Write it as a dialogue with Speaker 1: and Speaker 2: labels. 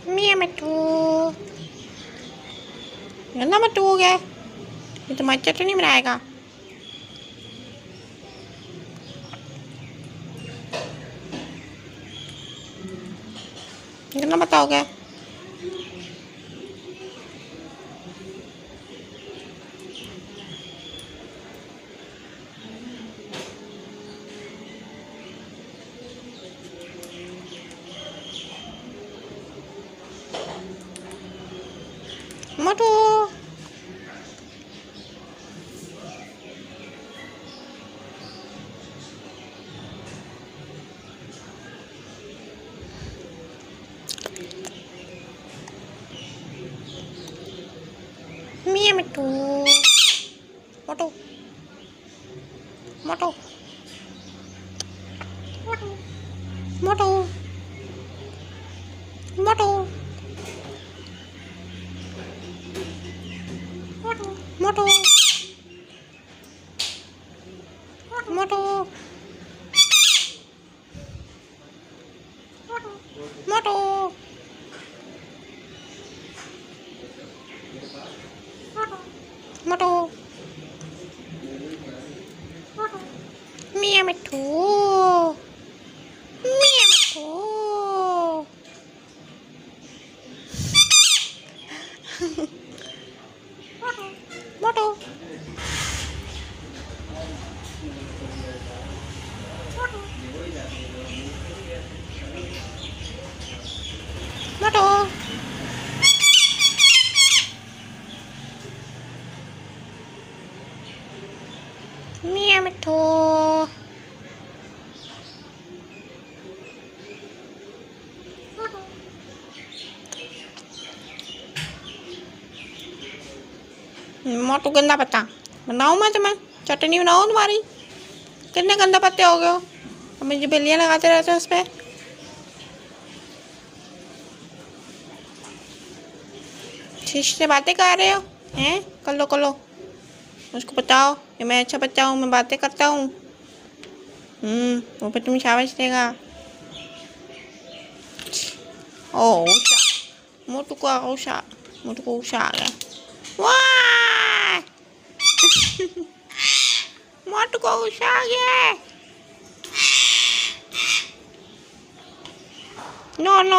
Speaker 1: मिठू गंदा मिठू हो गया। ये तो मैं चटनी बनाएगा। गंदा बताओगे। मिठू मिठू मोटू मोटू मोटू मोटू मोटू मोटू मोटू मोटू मिठू मिठू मोटू मोटू मिठू मोटू गंदा पत्ता बनाऊँ मैं तुम्हें चटनी बनाऊँ तुम्हारी। कितने गंदे पत्ते हो गए हो। अब मुझे बिल्लियाँ लगाते रहते हो उस पर। ठीक से बातें कर रहे हो हैं। कर लो उसको बताओ कि मैं अच्छा बच्चा हूँ, मैं बातें करता हूँ। वो पे तुम्हें शाबाश देगा। ओ उषा मोटू को उषा आ गया। वाह मोटू को उषा आ गया। No no